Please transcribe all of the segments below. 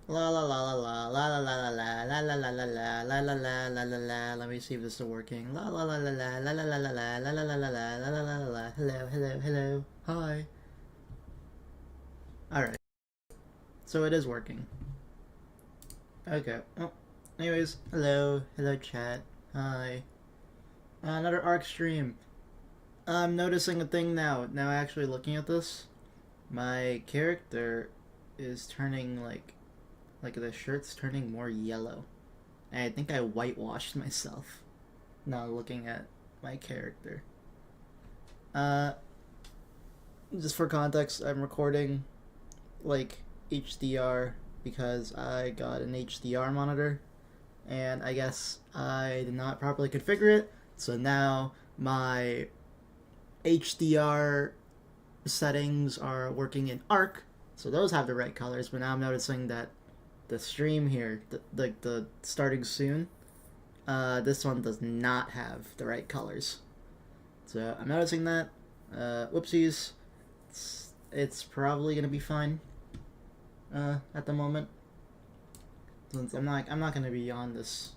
La la la la la la la la la la la la la la la la la la la la. Let me see if this is working. La la la la la la la la la la la la la la la la la la la. Hello, hello, hello. Hi. All right. So it is working. Okay. Well, anyways, hello, hello, chat. Hi. Another Arc stream. I'm noticing a thing now. Now, actually looking at this, my character is turning like the shirt's turning more yellow. And I think I whitewashed myself. Now looking at my character. Uh, just for context, I'm recording like HDR because I got an HDR monitor, and I guess I did not properly configure it. So now my HDR settings are working in Arc, so those have the right colors. But now I'm noticing that the stream here, the starting soon, this one does not have the right colors. So I'm noticing that. Whoopsies. It's probably gonna be fine. At the moment, since I'm not gonna be on this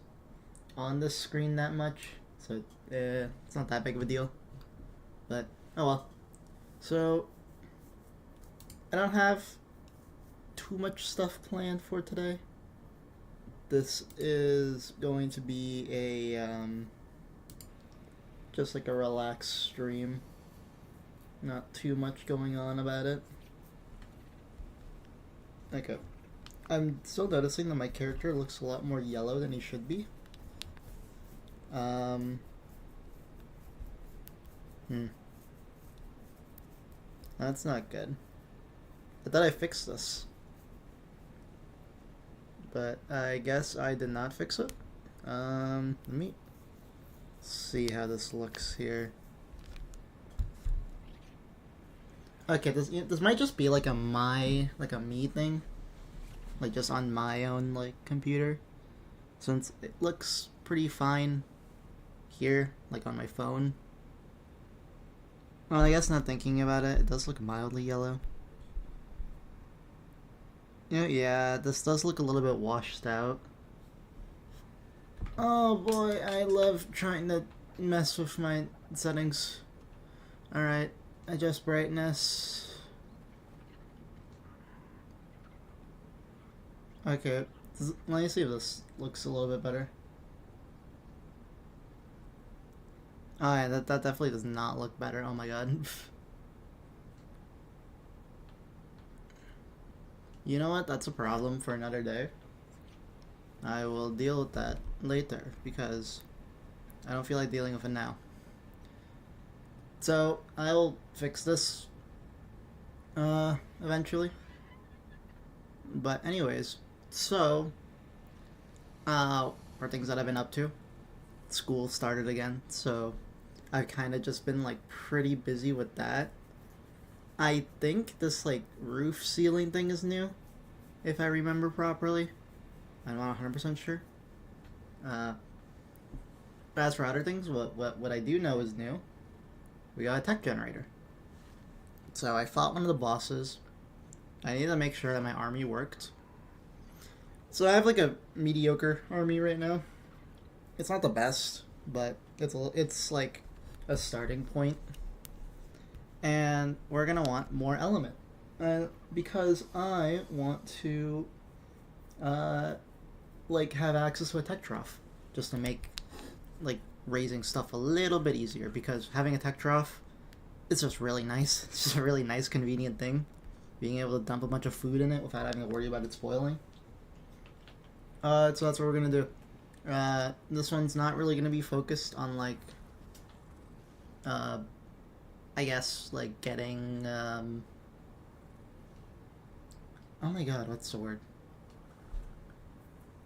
screen that much, so it's not that big of a deal. But oh well. So I don't have too much stuff planned for today. This is going to be a just like a relaxed stream. Not too much going on about it. Okay. I'm still noticing that my character looks a lot more yellow than he should be. Um. Hmm. That's not good. I thought I fixed this, but I guess I did not fix it. Let me see how this looks here. Okay, this might just be like a me thing, like just on my own like computer, since it looks pretty fine here, like on my phone. Well, I guess not thinking about it, it does look mildly yellow. Yeah, this does look a little bit washed out. Oh boy, I love trying to mess with my settings. Alright, adjust brightness. Okay, let me see if this looks a little bit better. Oh yeah, that definitely does not look better. Oh my god. You know what? That's a problem for another day. I will deal with that later because I don't feel like dealing with it now. So I'll fix this eventually. But anyways, so for things that I've been up to, school started again, so I've kind of just been like pretty busy with that. I think this like roof ceiling thing is new, if I remember properly. I'm not 100% sure. Uh, but as for other things, what I do know is new. We got a tech generator. So I fought one of the bosses. I needed to make sure that my army worked. So I have like a mediocre army right now. It's not the best, but it's like a starting point. And we're gonna want more element, because I want to uh, like have access to a tech trough, just to make like raising stuff a little bit easier. Because having a tech trough, it's just really nice. It's just a really nice, convenient thing. Being able to dump a bunch of food in it without having to worry about it spoiling. So that's what we're gonna do. This one's not really gonna be focused on like, uh, I guess like getting. Oh my god, what's the word?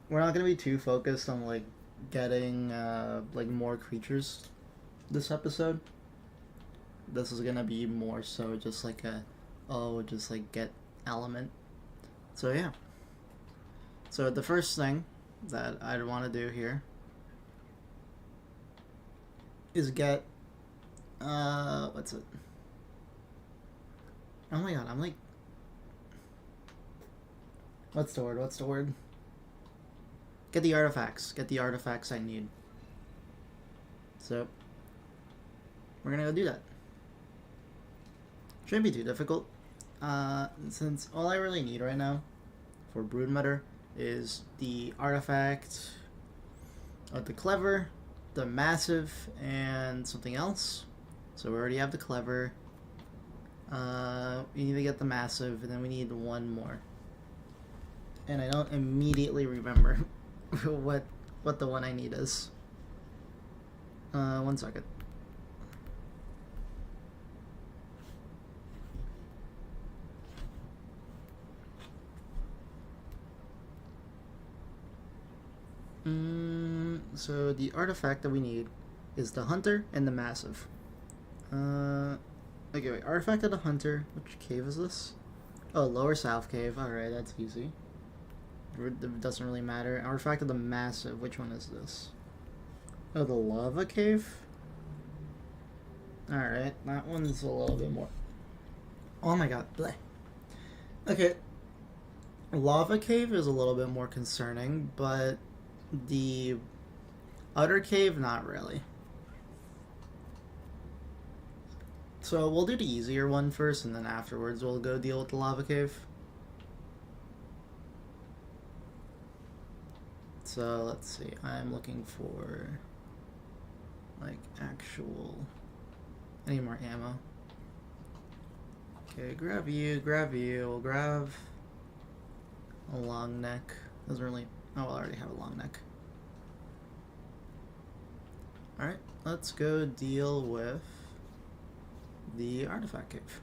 We're not gonna be too focused on like getting like more creatures this episode. This is gonna be more so just like just like get element. So yeah. So the first thing that I'd want to do here is get what's it? Oh my god, I'm like What's the word? What's the word? Get the artifacts. Get the artifacts I need. So, we're gonna go do that. Shouldn't be too difficult. Since all I really need right now for Broodmother is the artifact of the clever, the massive, and something else. So we already have the clever. We need to get the massive, and then we need one more. And I don't immediately remember what the one I need is. 1 second. So the artifact that we need is the hunter and the massive. Okay, wait. Artifact of the hunter. Which cave is this? Oh, lower south cave. Alright, that's easy. It doesn't really matter. Artifact of the massive. Which one is this? Oh, the lava cave? Alright, that one's a little bit more. Oh my god. Bleh. Okay. Lava cave is a little bit more concerning, but the outer cave, not really. So we'll do the easier one first, and then afterwards we'll go deal with the lava cave. So let's see, I'm looking for like actual, I need more ammo. Okay, grab you, we'll grab a long neck. Doesn't really, oh, I already have a long neck. Alright, let's go deal with the artifact cave.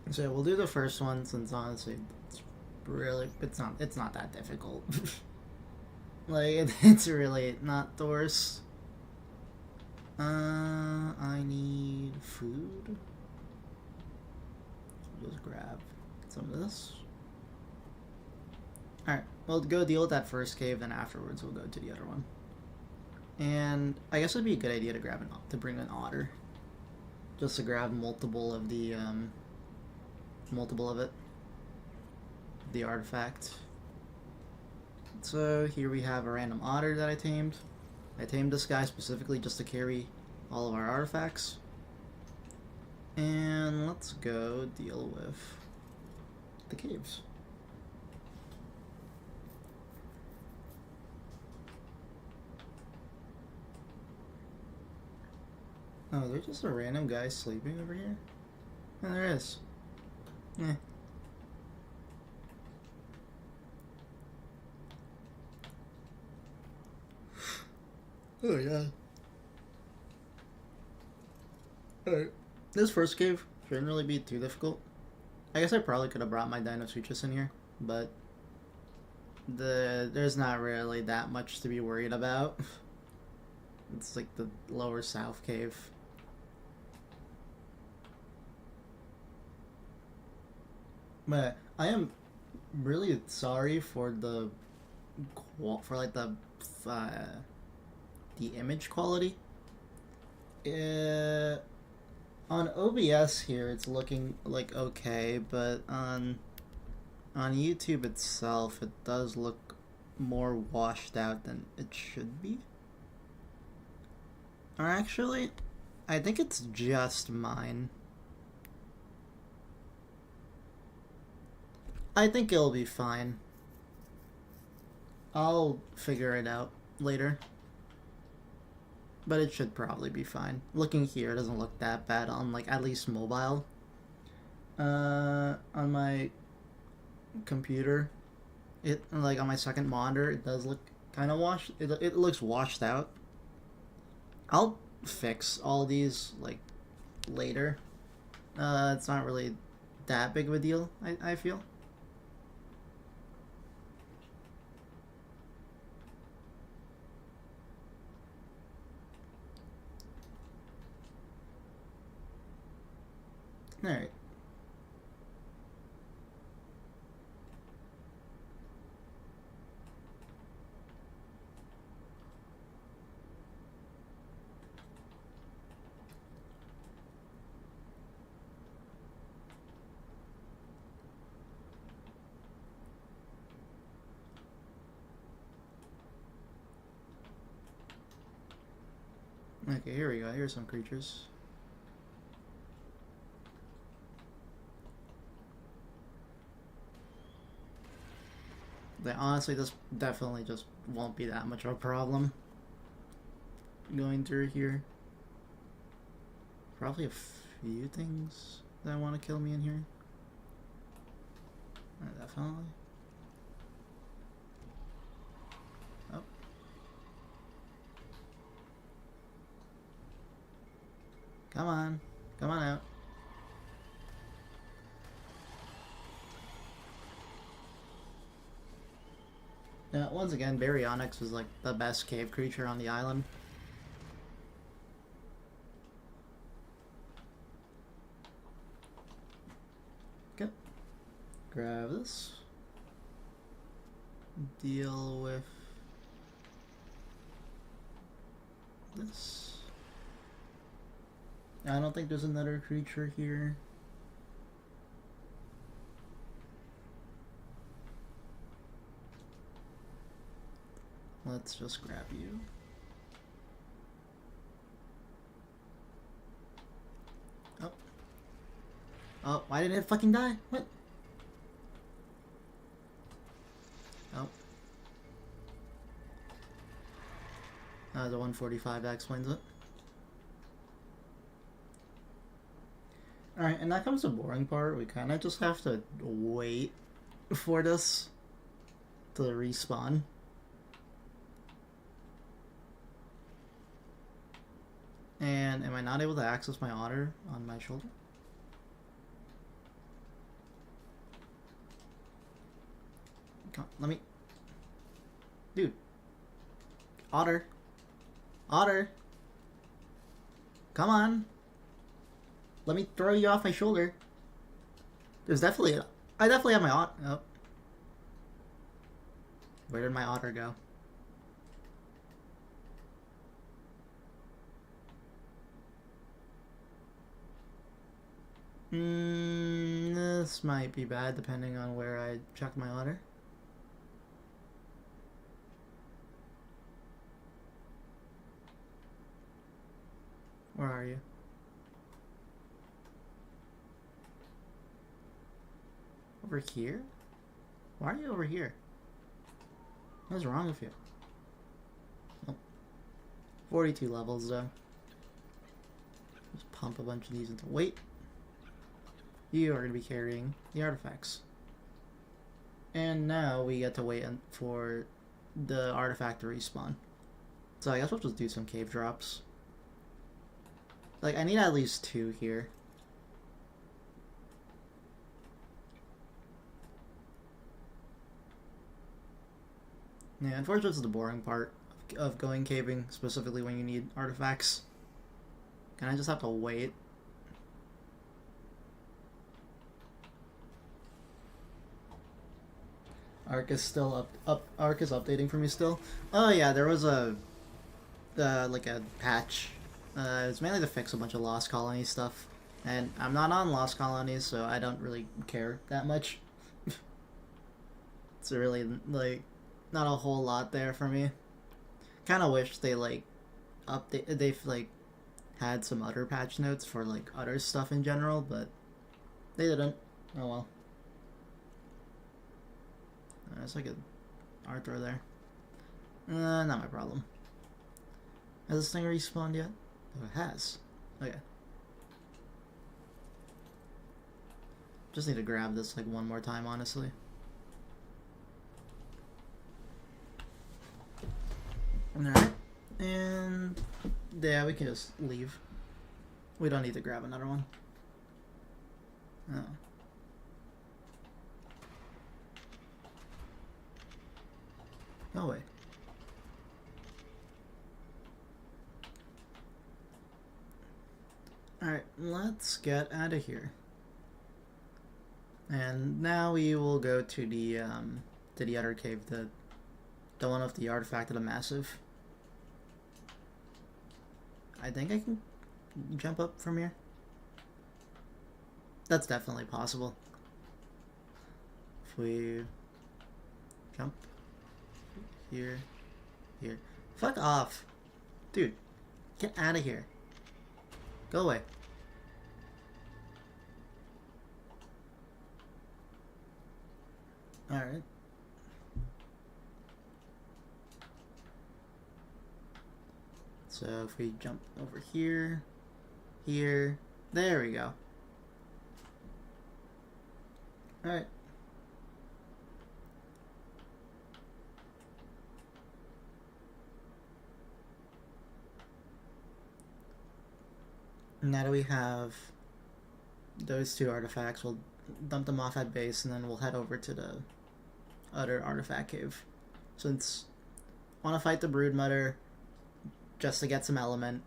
So we'll do the first one, since honestly it's not that difficult. Like it's really not the worst. I need food. Just grab some of this. Alright, we'll go deal with that first cave, then afterwards we'll go to the other one. And I guess it'd be a good idea to bring an otter. Just to grab multiple of the, multiple of it. The artifact. So here we have a random otter that I tamed. I tamed this guy specifically just to carry all of our artifacts. And let's go deal with the caves. Oh, there's just a random guy sleeping over here? Oh, there is. Eh. Oh, yeah. Alright. This first cave shouldn't really be too difficult. I guess I probably could have brought my Dinosuchus in here, but there's not really that much to be worried about. It's like the lower south cave. But I am really sorry for the image quality. On OBS here it's looking like okay, but on YouTube itself it does look more washed out than it should be. Or actually, I think it's just mine. I think it'll be fine. I'll figure it out later. But it should probably be fine. Looking here, it doesn't look that bad on, like, at least mobile. On my computer, like, on my second monitor, it does look kind of washed. It looks washed out. I'll fix all these, like, later. It's not really that big of a deal, I feel. Alright. Okay, here we go. Here's some creatures. They honestly, this definitely just won't be that much of a problem going through here. Probably a few things that want to kill me in here. Definitely. Oh. Come on. Come on out. Once again, Baryonyx was like the best cave creature on the island. Okay. Grab this. Deal with this. I don't think there's another creature here. Let's just grab you. Oh. Oh, why didn't it fucking die? What? Oh. The 145, that explains it. Alright, and that comes the boring part. We kind of just have to wait for this to respawn. And am I not able to access my otter on my shoulder? Come on, let me... Dude. Otter. Otter. Come on. Let me throw you off my shoulder. There's definitely... I definitely have my otter... Oh. Where did my otter go? This might be bad depending on where I chuck my otter. Where are you? Over here? Why are you over here? What's wrong with you? Oh. 42 levels though. Just pump a bunch of these into weight. You are going to be carrying the artifacts. And now we get to wait for the artifact to respawn. So I guess we'll just do some cave drops. Like, I need at least 2 here. Yeah, unfortunately this is the boring part of going caving, specifically when you need artifacts. And I just have to wait. Ark is still Ark is updating for me still. Oh yeah, there was a like a patch. It's mainly to fix a bunch of Lost Colony stuff, and I'm not on Lost Colonies, so I don't really care that much. It's really like not a whole lot there for me. Kind of wish they like they've like had some other patch notes for like other stuff in general, but they didn't. Oh well. There's like an Arthur there. Not my problem. Has this thing respawned yet? Oh, it has. Okay. Just need to grab this like one more time, honestly. Alright. And yeah, we can just leave. We don't need to grab another one. Oh. No way. Alright, let's get out of here. And now we will go to the other cave, the one with the artifact of the massive. I think I can jump up from here. That's definitely possible. If we jump. Here. Fuck off. Dude. Get out of here. Go away. Alright. So if we jump over here, here, there we go. Alright. Now that we have those two artifacts, we'll dump them off at base and then we'll head over to the other artifact cave. Since I want to fight the Broodmother just to get some element.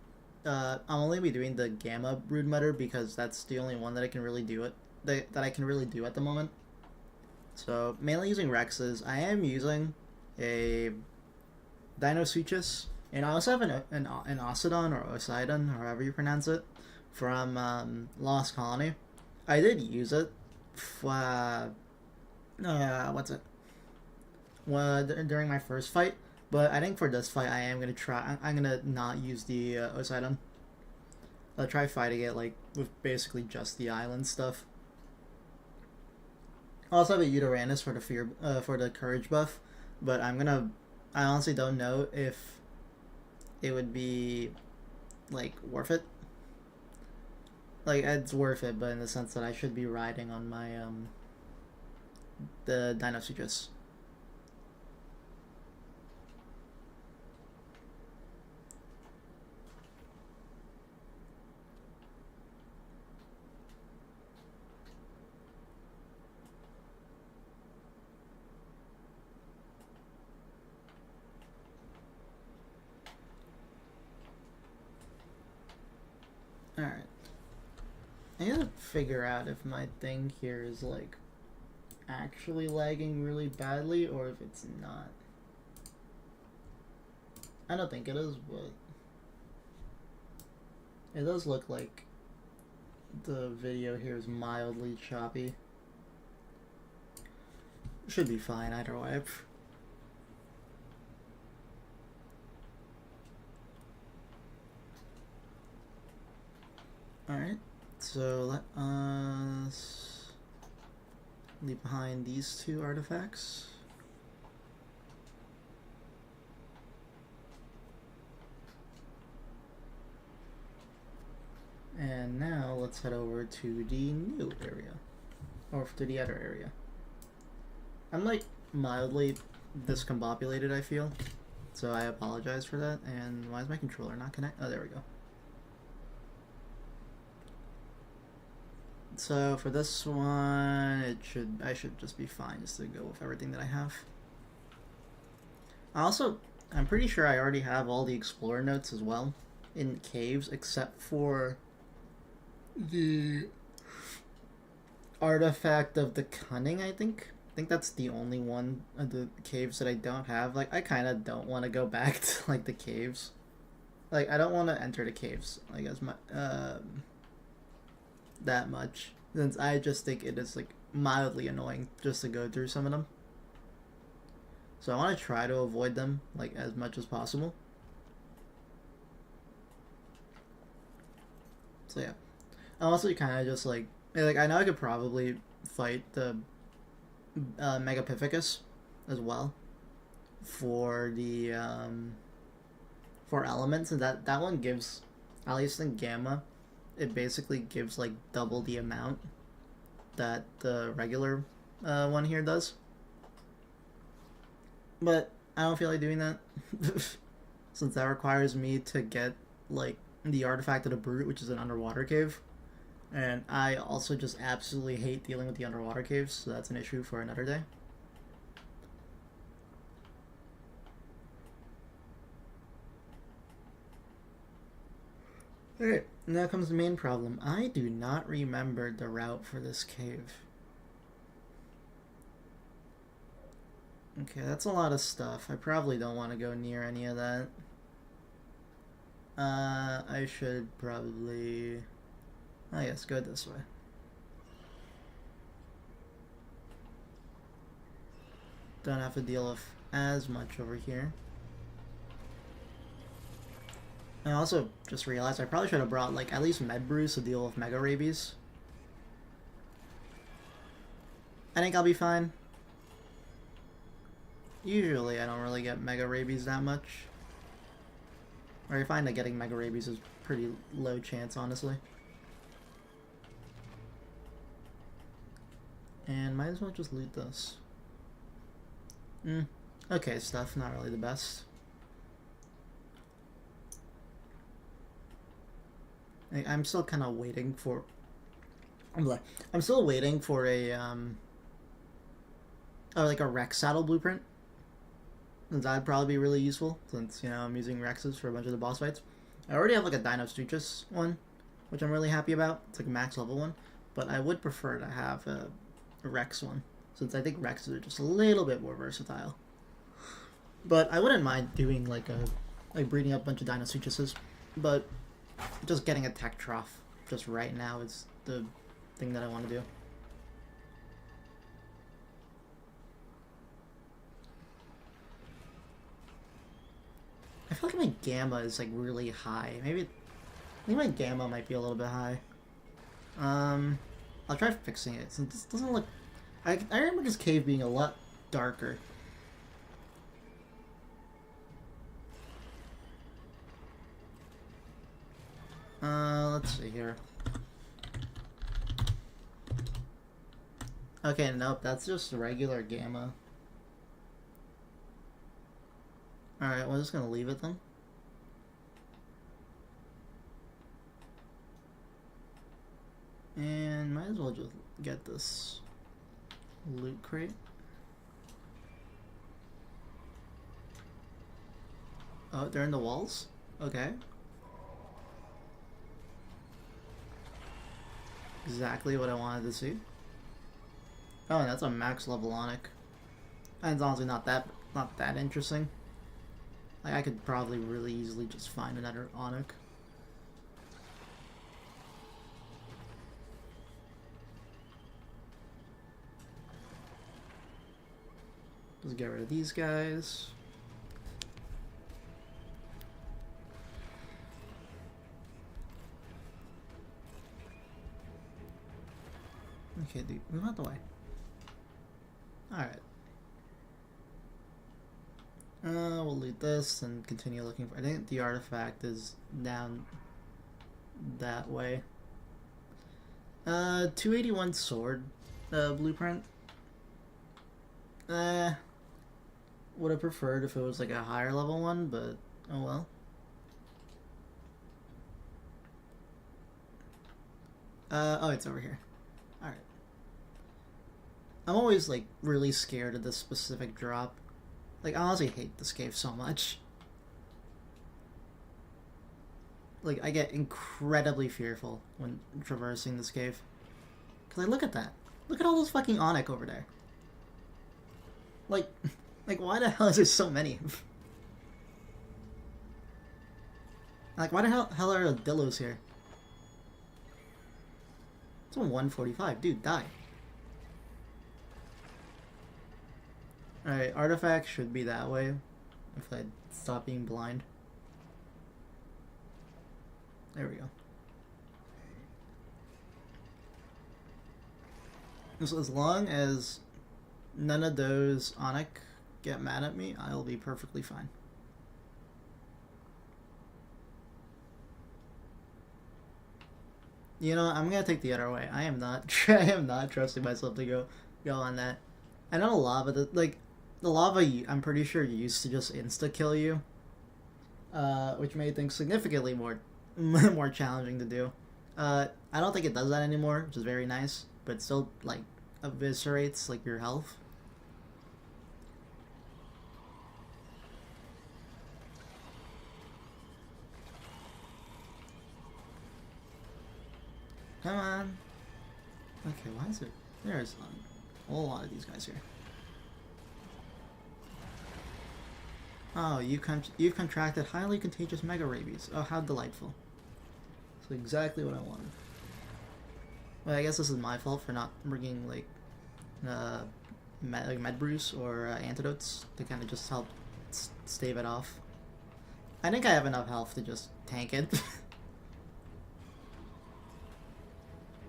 I'll only be doing the Gamma Broodmother because that's the only one that I can really do that I can really do at the moment. So mainly using Rexes. I am using a Dinosuchus, and I also have an Osidon or Osidon, or however you pronounce it, from Lost Colony. I did use it. What's it? Well, during my first fight, but I think for this fight I am gonna try. I'm gonna not use the Osidon. I'll try fighting it like with basically just the island stuff. I also have a Uteranus for the for the courage buff, but I honestly don't know if it would be like worth it. Like it's worth it, but in the sense that I should be riding on my the Dinosuchus. Alright. I need to figure out if my thing here is like actually lagging really badly or if it's not. I don't think it is, but it does look like the video here is mildly choppy. Should be fine either way. Alright, so let us leave behind these two artifacts. And now let's head over to the new area, or to the other area. I'm like mildly discombobulated, I feel, so I apologize for that. And why is my controller not connected? Oh, there we go. So for this one, I should just be fine just to go with everything that I have. I'm pretty sure I already have all the explorer notes as well in caves, except for the artifact of the cunning. I think that's the only one of the caves that I don't have. Like I kind of don't want to go back to like the caves. Like I don't want to enter the caves like as much. That much, since I just think it is like mildly annoying just to go through some of them. So I want to try to avoid them like as much as possible. So yeah, I'm also kind of just like I know I could probably fight the Megapithecus as well for the for elements, and that one gives, at least in Gamma, it basically gives like double the amount that the regular one here does. But I don't feel like doing that since that requires me to get like the artifact of the Brute, which is an underwater cave, and I also just absolutely hate dealing with the underwater caves, so that's an issue for another day. Alright, now comes the main problem. I do not remember the route for this cave. Okay, that's a lot of stuff. I probably don't want to go near any of that. I should probably... I guess go this way. Don't have to deal with as much over here. And I also just realized I probably should have brought like at least Med Brews to deal with Mega Rabies. I think I'll be fine. Usually I don't really get Mega Rabies that much. Or I find that getting Mega Rabies is pretty low chance, honestly. And might as well just loot this. Okay, stuff, not really the best. I'm still kind of waiting for... I'm still waiting for a, like a Rex saddle blueprint. That'd probably be really useful, since, you know, I'm using Rexes for a bunch of the boss fights. I already have, like, a Dinosuchus one, which I'm really happy about. It's, like, a max level one. But I would prefer to have a Rex one, since I think Rexes are just a little bit more versatile. But I wouldn't mind doing, like, breeding up a bunch of Dinosuchuses. But just getting a Tech Trough just right now is the thing that I want to do. I feel like my gamma is like really high. I think my gamma might be a little bit high. I'll try fixing it since this doesn't look. I remember this cave being a lot darker. Let's see here. Okay, nope, that's just regular gamma. Alright, we're just gonna leave it then. And might as well just get this loot crate. Oh, they're in the walls? Okay. Exactly what I wanted to see. Oh, and that's a max level Onyx. And it's honestly not that interesting. Like, I could probably really easily just find another Onyx. Let's get rid of these guys. Okay, dude, move out the way. Alright. We'll loot this and continue looking for... I think the artifact is down that way. 281 sword blueprint. Would have preferred if it was like a higher level one, but oh well. Oh, it's over here. Alright. I'm always like really scared of this specific drop. Like, I honestly hate this cave so much. Like, I get incredibly fearful when traversing this cave. Cause like, look at that. Look at all those fucking Onyx over there. Like, why the hell is there so many? Like, why the hell are Dillos here? It's a 145. Dude, die. Alright, artifact should be that way. If I stop being blind. There we go. So as long as none of those Onyx get mad at me, I'll be perfectly fine. You know, I'm gonna take the other way. I am not trusting myself to go on that. I know lava, the lava, I'm pretty sure used to just insta kill you, which made things significantly more challenging to do. I don't think it does that anymore, which is very nice, but it still like eviscerates like your health. Come on. Okay, why is it? There's a whole lot of these guys here. Oh, you've contracted highly contagious mega rabies. Oh, how delightful. That's exactly what I wanted. Well, I guess this is my fault for not bringing like med brews or antidotes to kind of just help stave it off. I think I have enough health to just tank it.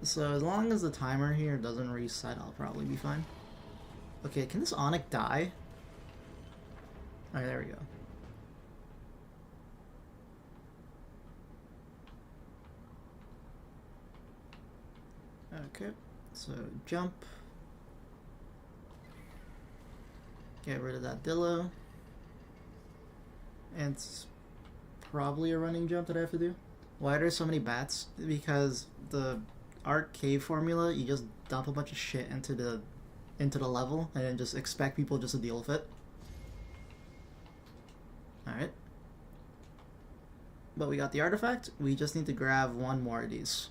So as long as the timer here doesn't reset, I'll probably be fine. Okay, can this Onyx die? Alright, there we go. Okay, so jump. Get rid of that Dillo. And it's probably a running jump that I have to do. Why are there so many bats? Because the Arc Cave formula, you just dump a bunch of shit into the level and then just expect people just to deal with it. Alright. But we got the artifact. We just need to grab one more of these.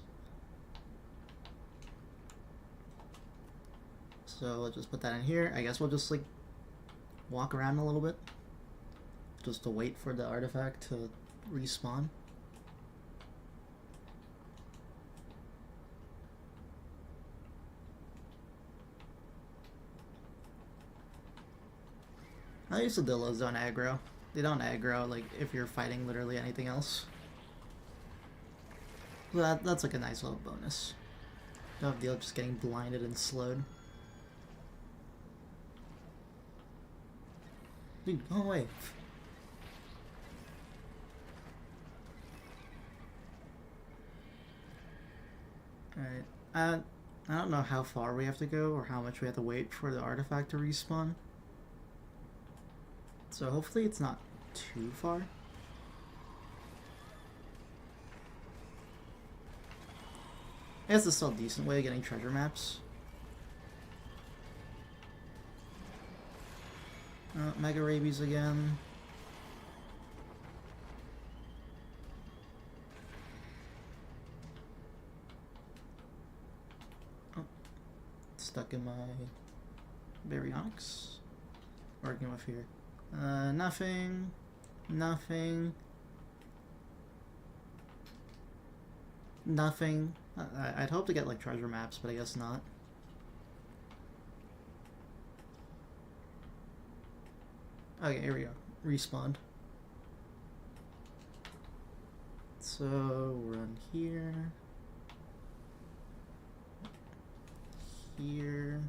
So let's just put that in here. I guess we'll just like walk around a little bit just to wait for the artifact to respawn. At least the Dillos don't aggro. They don't aggro like if you're fighting literally anything else. So that's like a nice little bonus. No deal just getting blinded and slowed. Dude, go away. Alright. I don't know how far we have to go or how much we have to wait for the artifact to respawn. So hopefully it's not too far. I guess it's still a decent way of getting treasure maps. Mega Rabies again. Oh. Stuck in my Baryonyx. Working with here. Nothing. Nothing. Nothing. I'd hope to get like treasure maps, but I guess not. Okay, here we go. Respawned. So, run here. Here.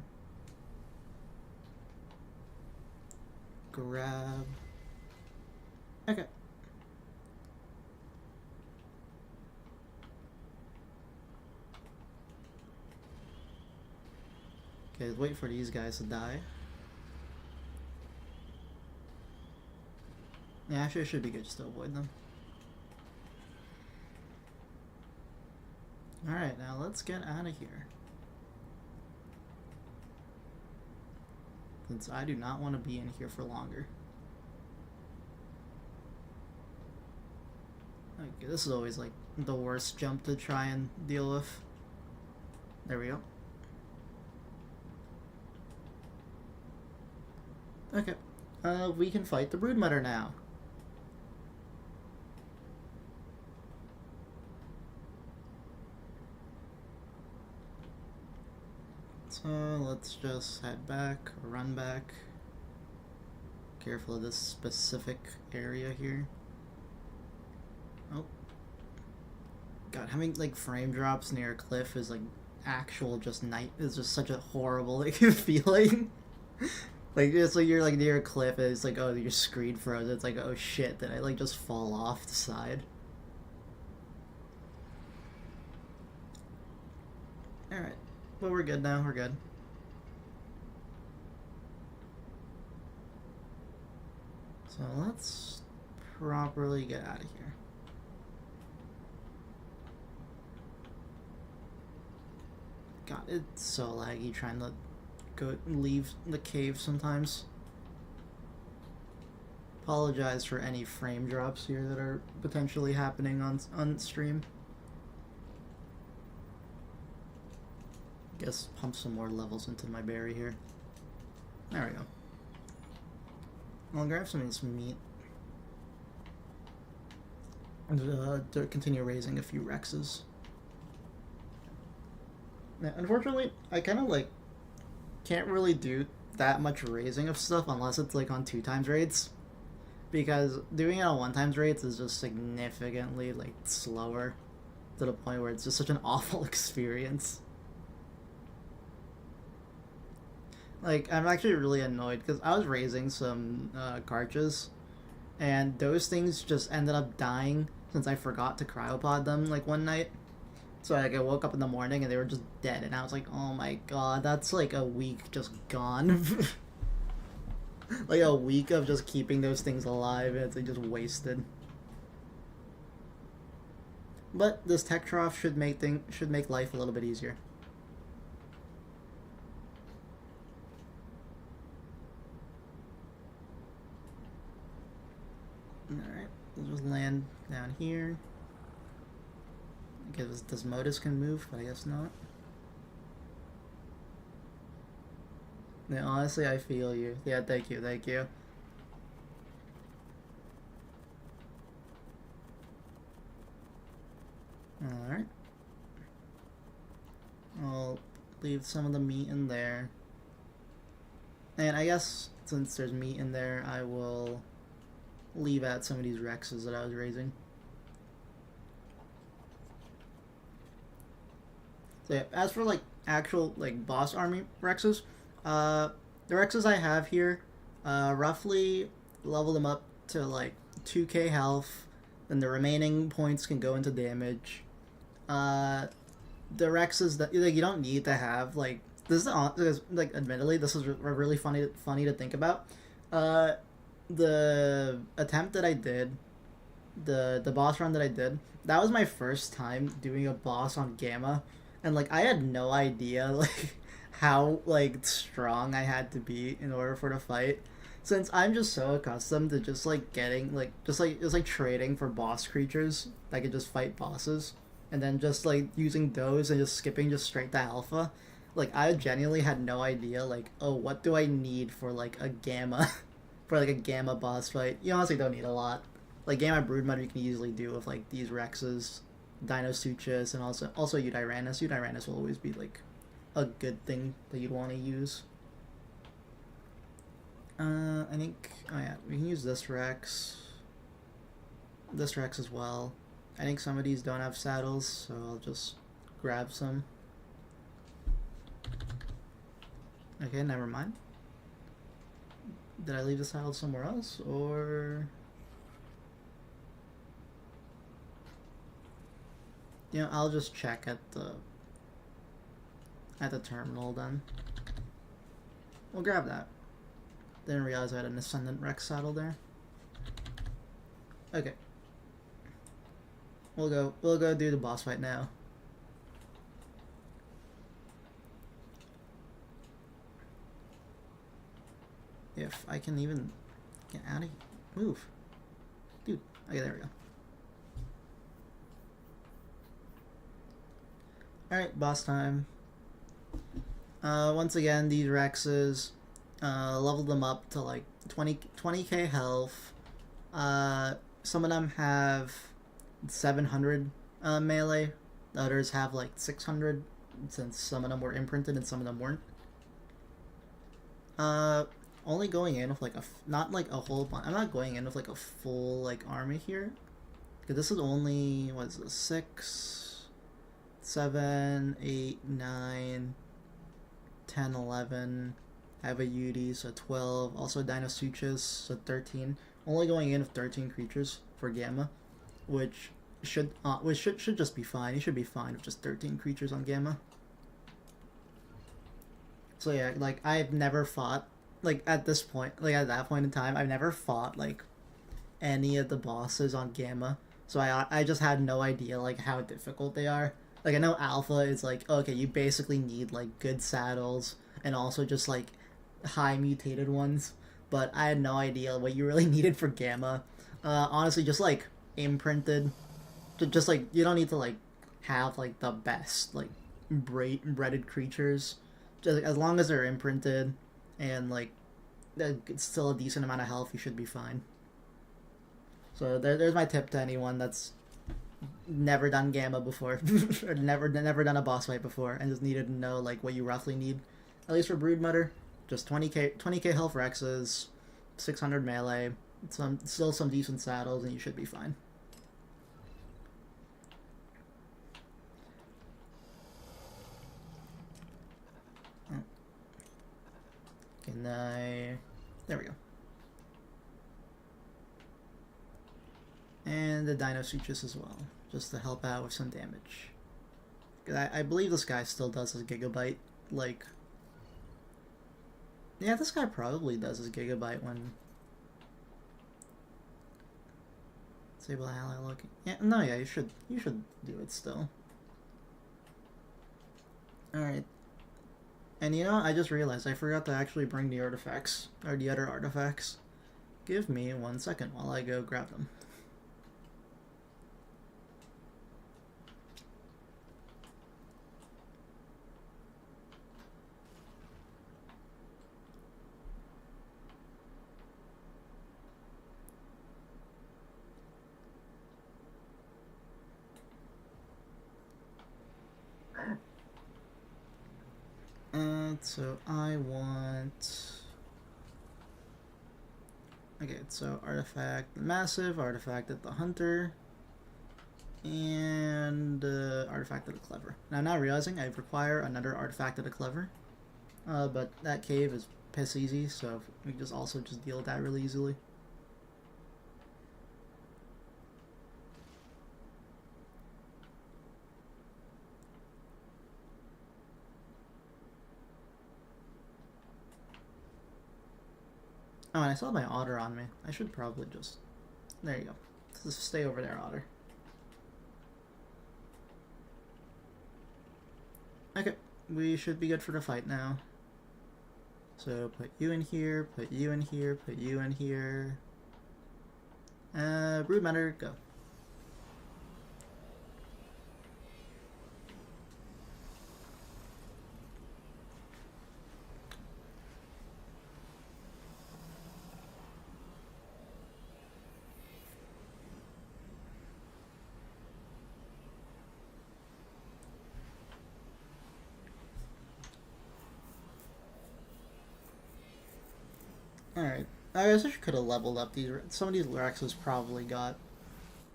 Grab. Okay. Okay, let's wait for these guys to die. Yeah, actually it should be good just to avoid them. Alright, now let's get out of here. Since I do not want to be in here for longer. Okay, this is always like the worst jump to try and deal with. There we go. Okay. We can fight the Broodmother now. So let's just head back, or run back. Careful of this specific area here. Oh. God, having like frame drops near a cliff is like actual just night is just such a horrible like feeling. Like it's like you're like near a cliff and it's like, oh, your screen froze. It's like, oh shit, did I like just fall off the side? Alright. But we're good now, we're good. So let's properly get out of here. God, it's so laggy trying to go leave the cave sometimes. Apologize for any frame drops here that are potentially happening on stream. Guess pump some more levels into my berry here. There we go. I'll grab some meat. And to continue raising a few Rexes. Now, unfortunately, I kind of like can't really do that much raising of stuff unless it's like on 2x raids. because doing it on one times rates is just significantly like slower to the point where it's just such an awful experience. Like I'm actually really annoyed because I was raising some carches, and those things just ended up dying since I forgot to cryopod them like one night. So like I woke up in the morning and they were just dead, and I was like, oh my god, that's like a week just gone. Like a week of just keeping those things alive, and it's like just wasted. But this tech trough should make life a little bit easier. Alright, we'll just land down here. I guess this Modus can move, but I guess not. Yeah, honestly, I feel you. Yeah, thank you, thank you. Alright. I'll leave some of the meat in there. And I guess since there's meat in there, I will leave out some of these Rexes that I was raising. So yeah, as for like actual like boss army Rexes, the Rexes I have here, roughly level them up to like 2k health, then the remaining points can go into damage. Uh, the Rexes that like you don't need to have like this is like admittedly this is really funny to think about. Uh, the attempt that I did, the boss run that I did, that was my first time doing a boss on Gamma, and like I had no idea like how like strong I had to be in order for the fight. Since I'm just so accustomed to just like getting like just like trading for boss creatures that could just fight bosses, and then just like using those and just skipping just straight to alpha. Like I genuinely had no idea like, oh, what do I need for like a gamma for like a gamma boss fight. You honestly don't need a lot. Like Gamma Broodmother you can easily do with like these Rexes, Dinosuchus, and also Eudyrannus. Eudyrannus will always be like a good thing that you'd want to use. I think, oh yeah, we can use this Rex as well. I think some of these don't have saddles, so I'll just grab some. Okay, never mind. Did I leave the saddle somewhere else, or... You know, I'll just check at the terminal then. We'll grab that. Didn't realize I had an Ascendant Rex saddle there. Okay. We'll go do the boss fight now. If I can even get out of here. Move. Dude. Okay, there we go. Alright, boss time. Once again, these Rexes, leveled them up to like 20k health. Some of them have 700 melee. The others have like 600, since some of them were imprinted and some of them weren't. Only going in with like not like a whole bunch. I'm not going in with like a full like army here, because this is only, what is this, 6, 7, 8, 9, 10, 11. I have a Yudi, so 12. Also Dinosuchus, so 13. Only going in with 13 creatures for Gamma, which should just be fine. You should be fine with just 13 creatures on Gamma. So yeah, like I've never fought like at this point, like at that point in time, I've never fought like any of the bosses on Gamma. So I just had no idea like how difficult they are. Like I know Alpha is like, okay, you basically need like good saddles and also just like high mutated ones, but I had no idea what you really needed for Gamma. Honestly, just like imprinted, just like you don't need to like have like the best like breaded creatures. Just like, as long as they're imprinted and like it's still a decent amount of health, you should be fine. So there's my tip to anyone that's never done Gamma before or never done a boss fight before and just needed to know like what you roughly need. At least for Broodmother, just 20k health Rexes, 600 melee, Still some decent saddles, and you should be fine. Oh. Can I? There we go. And the Dinosuchus as well, just to help out with some damage. I believe this guy still does his Gigabyte, like... Yeah, this guy probably does his Gigabyte when... Disable ally looking. Yeah, no, yeah, you should do it still. Alright. And you know, I just realized I forgot to actually bring the artifacts, or the other artifacts. Give me 1 second while I go grab them. So I want... Okay, so artifact massive, artifact at the hunter, and artifact at the clever. Now I'm now realizing I require another artifact at the clever, but that cave is piss easy, so we just also just deal with that really easily. Oh, and I still have my otter on me. I should probably just... There you go. Just stay over there, otter. Okay, we should be good for the fight now. So put you in here, put you in here, put you in here. Broodmatter, go. Alright. I guess I could have leveled up these. Some of these Rexes probably got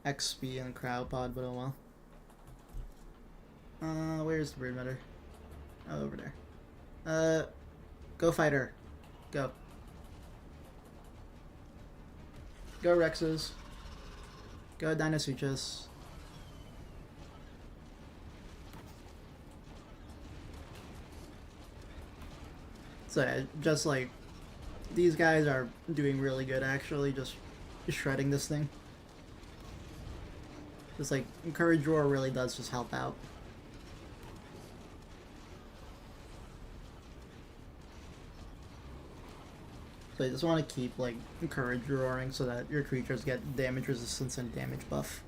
XP and Crowpod, but oh well. Where's the Broodmatter? Oh, over there. Go fighter. Go. Go Rexes. Go Dinosuchus. So yeah, just like these guys are doing really good actually, just shredding this thing. Just like Encourage Roar really does just help out. So you just want to keep like Encourage Roaring so that your creatures get damage resistance and damage buff.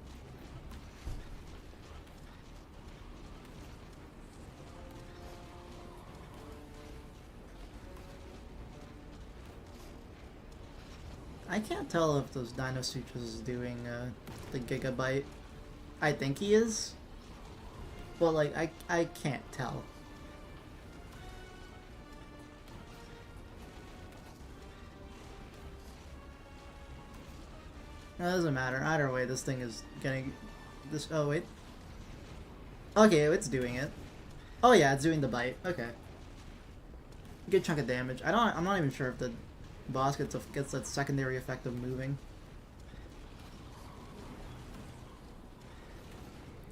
I can't tell if those Dinosuchus is doing the Gigabyte. I think he is. But like I can't tell. It doesn't matter. Either way, this thing is getting this. Oh wait. Okay, it's doing it. Oh yeah, it's doing the bite. Okay. Good chunk of damage. I'm not even sure if the boss gets that secondary effect of moving.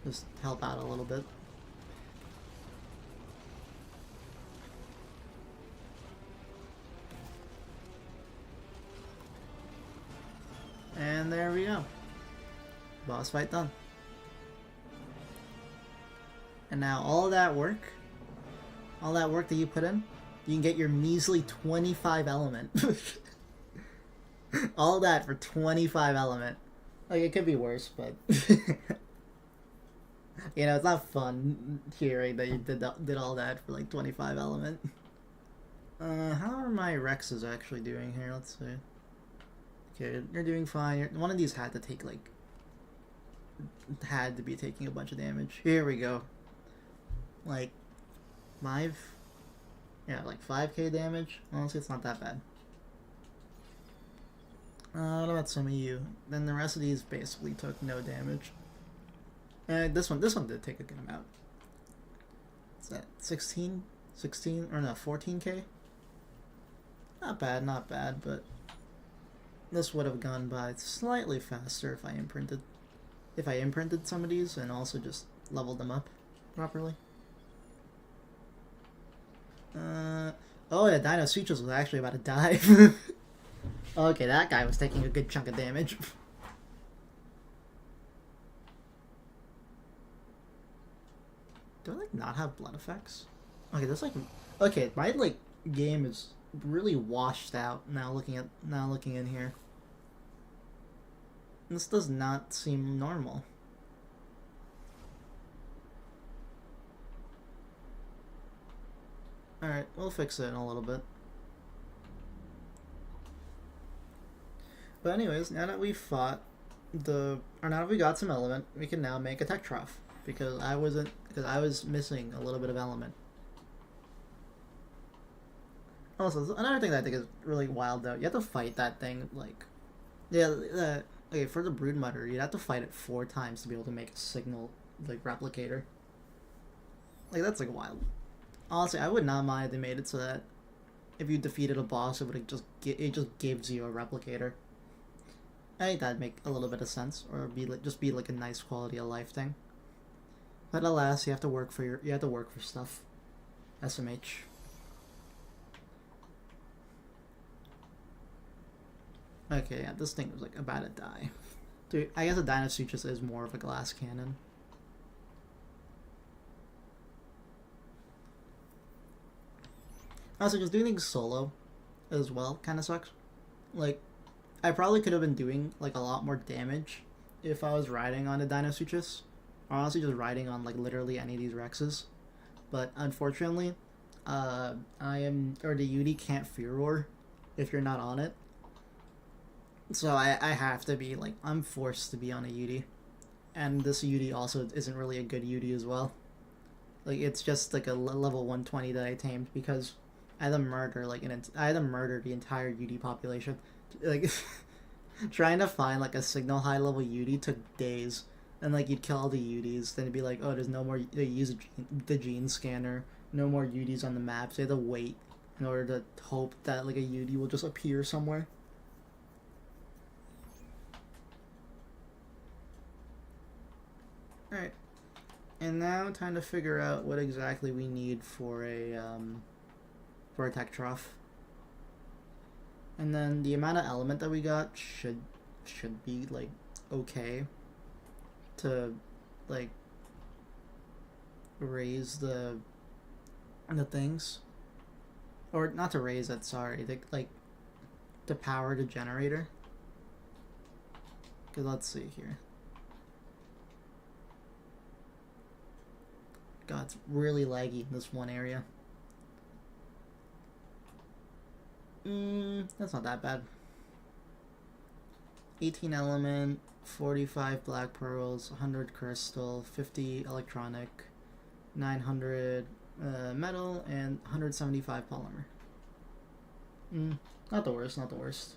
Just help out a little bit. And there we go. Boss fight done. And now all that work that you put in, you can get your measly 25 element. All that for 25 element. Like, it could be worse, but... You know, it's not fun hearing that you did all that for, like, 25 element. How are my Rexes actually doing here? Let's see. Okay, you're doing fine. One of these had to take, like... Had to be taking a bunch of damage. Here we go. Like, 5... Yeah, like 5k damage. Honestly, it's not that bad. What about some of you? Then the rest of these basically took no damage. This one did take a good amount. Is that 16? 16 or no, 14k? Not bad, not bad, but this would have gone by slightly faster if I imprinted. If I imprinted some of these and also just leveled them up properly. Oh yeah, Dino Suchus was actually about to die. Okay, that guy was taking a good chunk of damage. Do I like not have blood effects? Okay, that's like okay, my like game is really washed out now looking in here. This does not seem normal. Alright, we'll fix it in a little bit. But anyways, now that we fought or now that we got some element, we can now make a tech trough. Because I was missing a little bit of element. Also, another thing that I think is really wild though, you have to fight that thing like, yeah, okay, for the Broodmother, you'd have to fight it 4 times to be able to make a signal like replicator. Like that's like wild. Honestly, I would not mind if they made it so that if you defeated a boss, it just gives you a replicator. I think that'd make a little bit of sense, or be like a nice quality of life thing. But alas, you have to work for stuff. SMH. Okay, yeah, this thing was like about to die. Dude, I guess a Dino Suchus is more of a glass cannon. Also, just doing things solo as well kind of sucks. Like, I probably could have been doing like a lot more damage if I was riding on a Dino Suchus. Or honestly, just riding on like literally any of these Rexes. But unfortunately, the Yudi can't Fear Roar if you're not on it. So I have to be like, I'm forced to be on a Yudi. And this Yudi also isn't really a good Yudi as well. Like, it's just like a level 120 that I tamed because I had to murder the entire Yudi population. Like, trying to find like a signal high level Yudi took days. And like, you'd kill all the Udis, then it'd be like, oh, there's no more, they use the gene scanner, no more Udis on the map, so you have to wait in order to hope that like a Yudi will just appear somewhere. Alright. And now time to figure out what exactly we need for a tech trough. And then the amount of element that we got should be like okay to like raise the things, or not to raise it, sorry, to power the generator. Cause let's see here. God, it's really laggy in this one area. That's not that bad. 18 element, 45 black pearls, 100 crystal, 50 electronic, 900 metal, and 175 polymer. Not the worst, not the worst.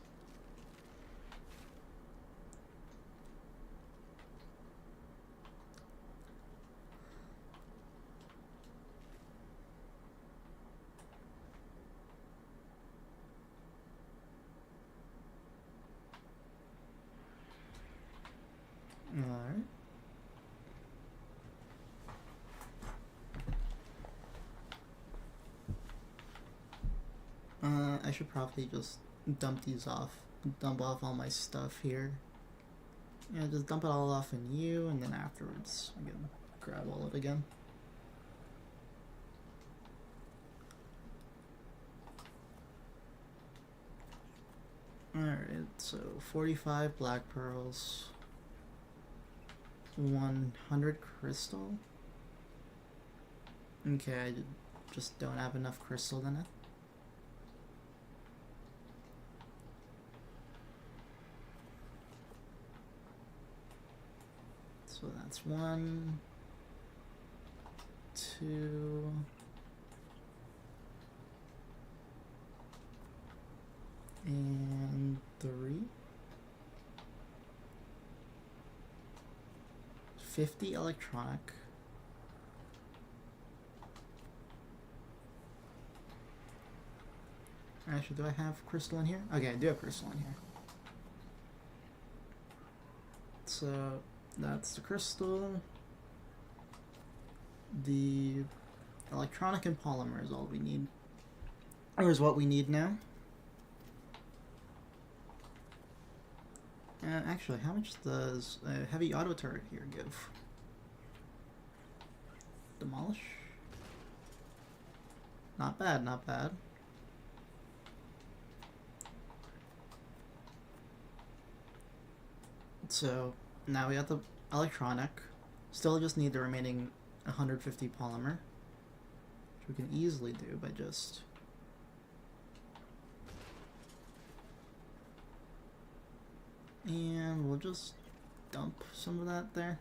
Alright. I should probably just dump off all my stuff here. Yeah, just dump it all off in you, and then afterwards, I can grab all of it again. Alright, so 45 black pearls, 100 crystal. Okay, I just don't have enough crystal in it. So that's 1, 2, and 3. 50 electronic. Actually, do I have crystal in here? Okay, I do have crystal in here. So that's the crystal. The electronic and polymer is all we need. Or is what we need now. And actually, how much does a heavy auto turret here give? Demolish? Not bad, not bad. So now we got the electronic. Still just need the remaining 150 polymer, which we can easily do by just and we'll just dump some of that there.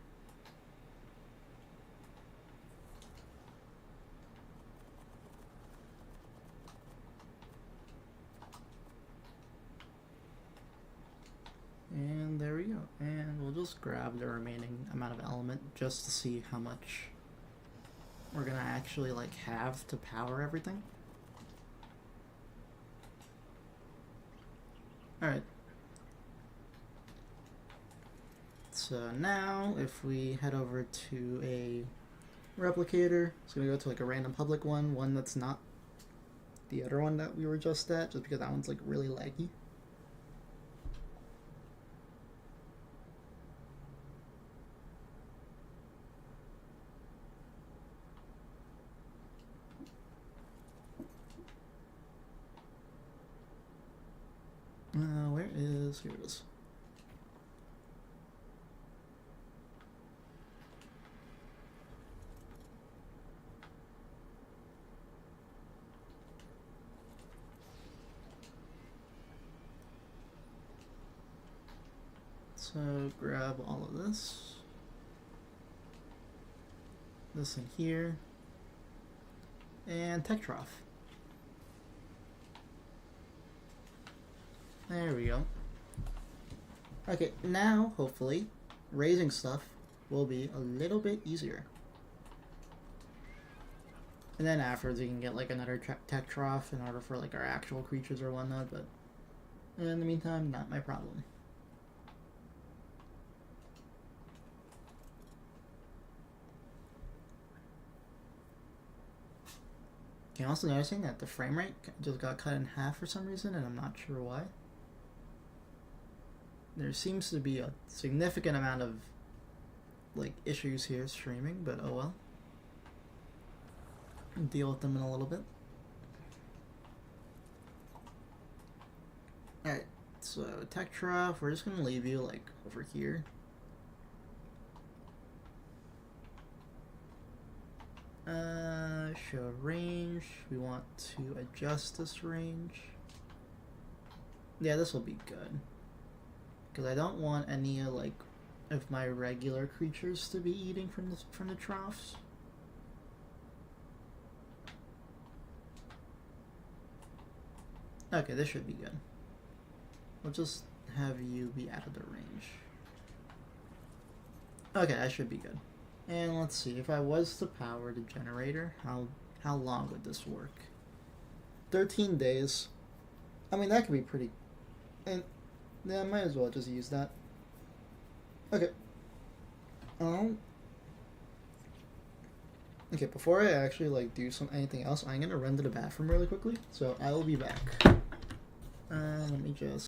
And there we go. And we'll just grab the remaining amount of element just to see how much we're gonna actually like have to power everything. Alright. So now if we head over to a replicator, it's gonna go to like a random public one that's not the other one that we were just at, just because that one's like really laggy. Here it is. So grab all of this in here, and tech trough. There we go. Okay, now hopefully raising stuff will be a little bit easier. And then afterwards we can get like another tech trough in order for like our actual creatures or whatnot, but in the meantime, not my problem. Okay, also noticing that the frame rate just got cut in half for some reason, and I'm not sure why. There seems to be a significant amount of like issues here streaming, but oh well. I'll deal with them in a little bit. Alright, so tech trough, we're just gonna leave you like over here. Show range. We want to adjust this range. Yeah, this will be good. Because I don't want any like of my regular creatures to be eating from the troughs. Okay, this should be good. We'll just have you be out of the range. Okay, that should be good. And let's see, if I was to power the generator, how long would this work? 13 days. I mean, that could be pretty... And yeah, I might as well just use that. Okay. Okay, before I actually like do anything else, I'm gonna run to the bathroom really quickly. So I will be back. Let me just